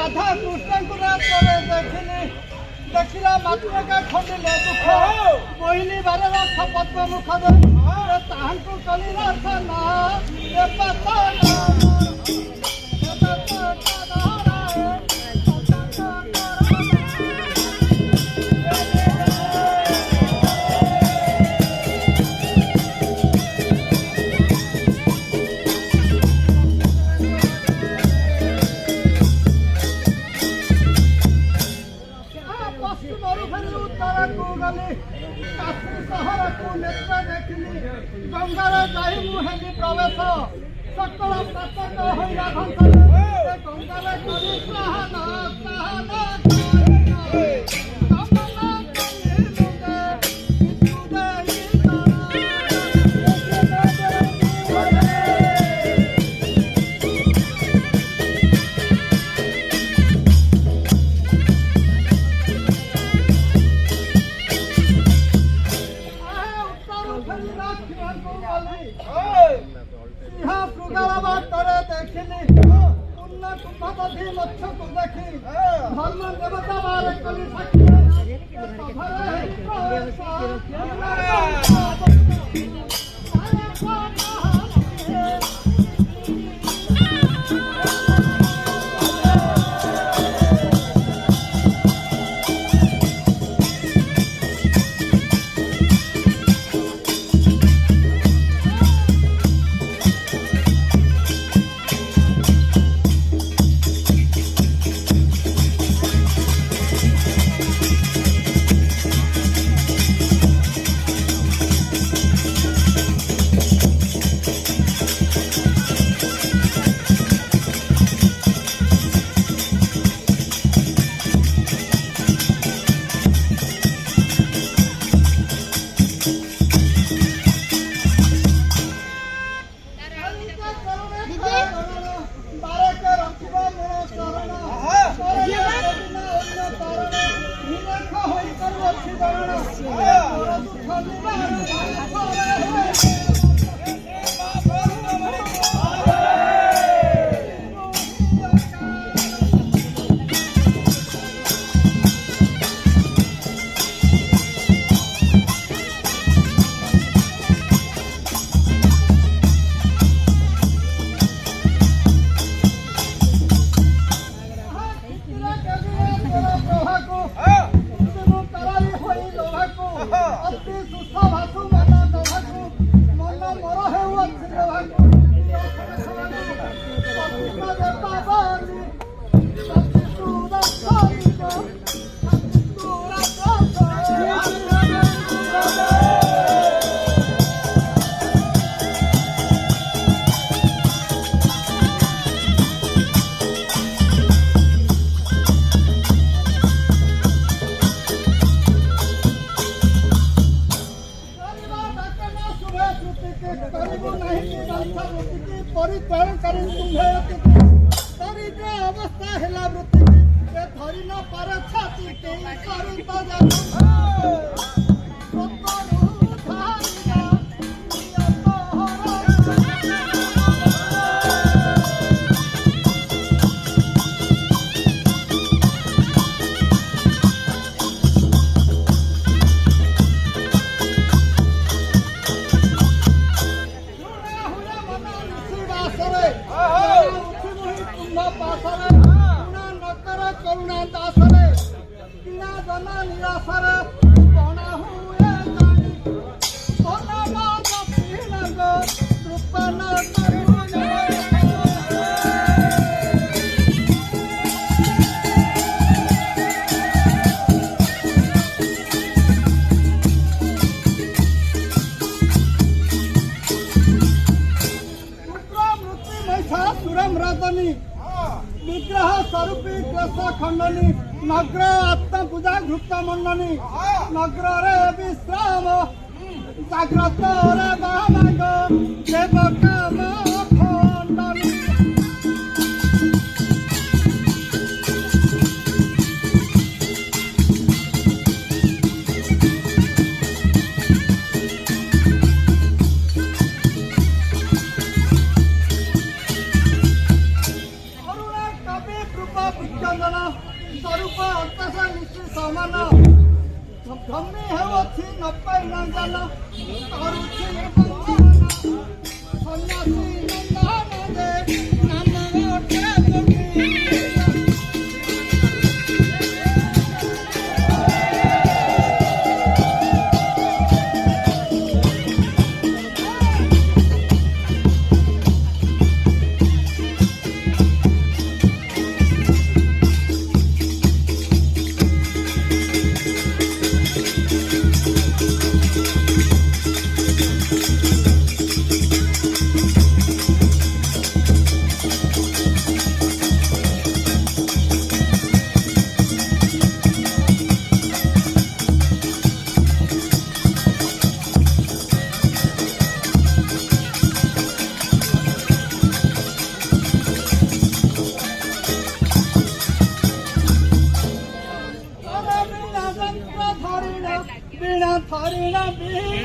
राधा कृष्ण को देखिली देखला मात्र का खंडिले दुख बोहिली बारे रथ पद्म मुख दे ताहांकु कली रथ ना ए पता गंगार जाई मुहेली प्रवेश सकल प्रातक होइला घंटा गंगार करी स्नान धर्म देवता बारे कली अवस्था है वृत्ति धरी न पर छाती करुणा दासरे बिना जना निराशर बना हुए जानी बना माता पीनग कृपन करुणा मृत्यु महिषासुरम रजनी विग्रह स्वरूपी क्लेश खंडनी नग्र आत्म पूजा घृत मंडनी नग्र रे विश्राम जाग्रत रे बामांग देव काम खंडनी ଧମୀ ହେଉଅଛି ନ ପାଇ ନ ଜାଲ କରୁଛି ବନ୍ଧନ ସନ୍ନ୍ୟାସୀ ନନ୍ଦନରେ ନାମ ଅଟେ ଯୋଗୀ Tarina,